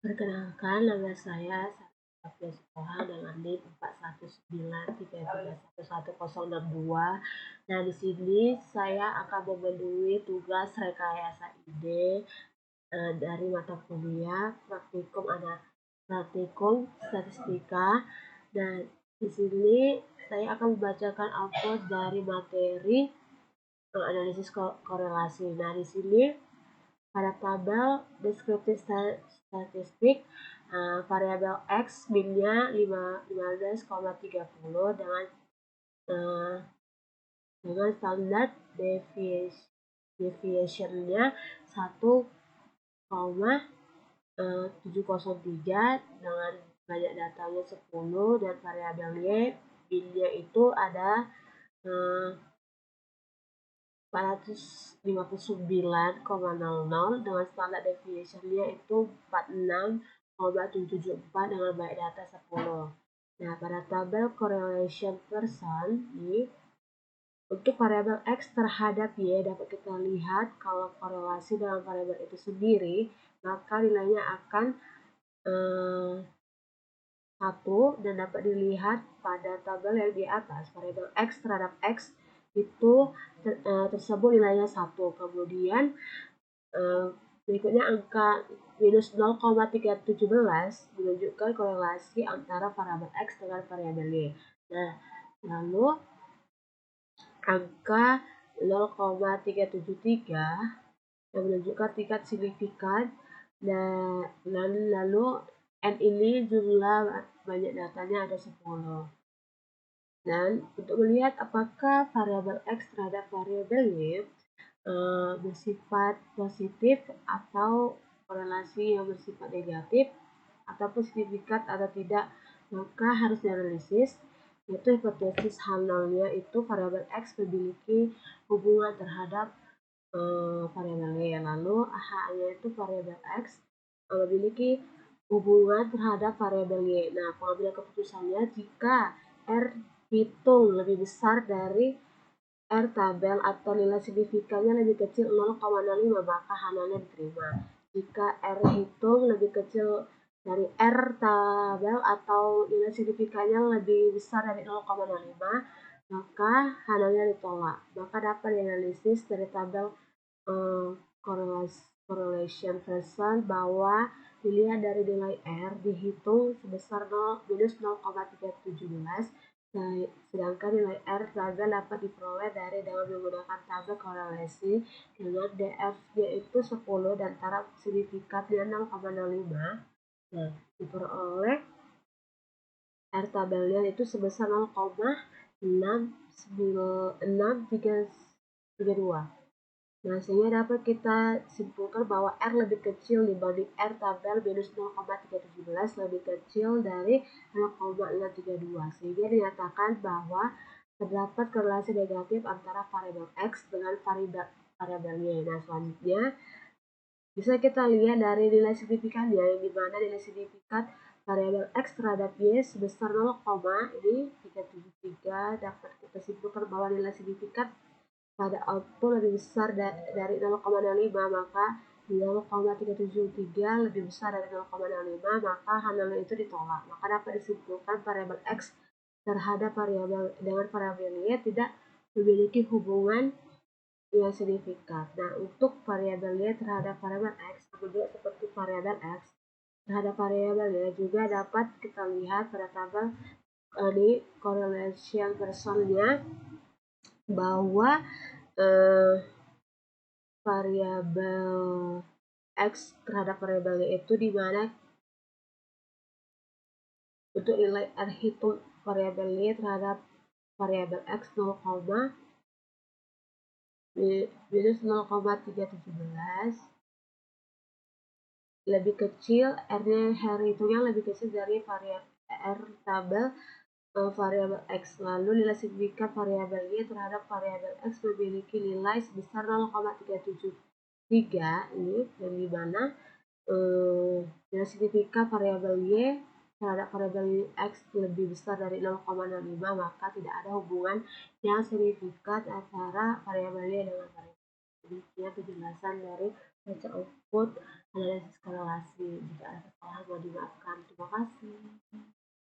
Perkenalkan, nama saya Safia Sukoha dengan NIM 41933311162. Nah, di sini saya akan memenuhi tugas rekayasa ide dari mata kuliah praktikum statistika. Dan di sini saya akan membacakan output dari materi analisis korelasi. Nah, di sini pada tabel deskriptif statistik, variabel X min-nya 15,30 dengan standar deviation-nya 1,703 dengan banyak datanya 10, dan variabel Y min-nya itu ada 459,00 dengan standar deviation-nya itu 46,774 dengan banyak data 10. Nah, pada tabel correlation person ini untuk variabel X terhadap Y dapat kita lihat kalau korelasi dalam variabel itu sendiri, maka nilainya akan 1, dan dapat dilihat pada tabel yang di atas. Variabel X terhadap X itu tersebut nilainya 1. Kemudian berikutnya angka minus 0,317 menunjukkan korelasi antara variabel X dengan variabel Y. Nah, lalu angka 0,373 yang menunjukkan tingkat signifikan, dan lalu N ini jumlah banyak datanya ada 10. Dan untuk melihat apakah variabel X terhadap variabel Y bersifat positif atau korelasi yang bersifat negatif ataupun signifikan atau tidak, maka harus dianalisis, yaitu hipotesis H0-nya itu variabel X memiliki hubungan terhadap variabel Y, lalu H-nya itu variabel X memiliki hubungan terhadap variabel Y. Nah, pengambilan keputusannya jika R hitung lebih besar dari R tabel atau nilai signifikannya lebih kecil 0,05, maka H0-nya diterima. Jika R hitung lebih kecil dari R tabel atau nilai signifikannya lebih besar dari 0,05, maka H0-nya ditolak. Maka dapat dianalisis dari tabel correlation person bahwa dilihat dari nilai R dihitung sebesar minus 0,317, sedangkan nilai R tabel dapat diperoleh dengan menggunakan tabel korelasi dengan DF-nya itu 10 dan taraf signifikannya 0,05. Nah, diperoleh R tabelnya itu sebesar 0,66332. Nah, sehingga dapat kita simpulkan bahwa R lebih kecil dibanding R tabel minus 0,317 lebih kecil dari 0,632, sehingga dinyatakan bahwa terdapat korelasi negatif antara variabel X dengan variabel Y. Nah, selanjutnya bisa kita lihat dari nilai signifikannya, yang dimana nilai signifikan variabel X terhadap Y sebesar 0,373, dapat kita simpulkan bahwa nilai signifikan pada output lebih besar dari 0,05, maka 0,373 lebih besar dari 0,05, maka H0 itu ditolak. Maka dapat disimpulkan variabel X terhadap variabel Y tidak memiliki hubungan yang signifikan. Nah, untuk variabel Y terhadap variabel X juga seperti variabel X terhadap variabel Y juga dapat kita lihat pada tabel ini correlation person-nya bahwa variabel X terhadap variabel Y itu dimana untuk nilai R hitung variabel Y terhadap variabel X minus 0,317 lebih kecil, R hitungnya lebih kecil dari variabel R tabel variabel X. Lalu nilai signifikan variabel Y terhadap variabel X memiliki nilai sebesar 0,373 ini, yang dimana nilai signifikan variabel Y terhadap variabel X lebih besar dari 0,05, maka tidak ada hubungan yang signifikan antara variabel Y dengan variabel. Demikian penjelasan dari baca output analisis korelasi. Jika ada kesalahan salah mohon dimaafkan. Terima kasih.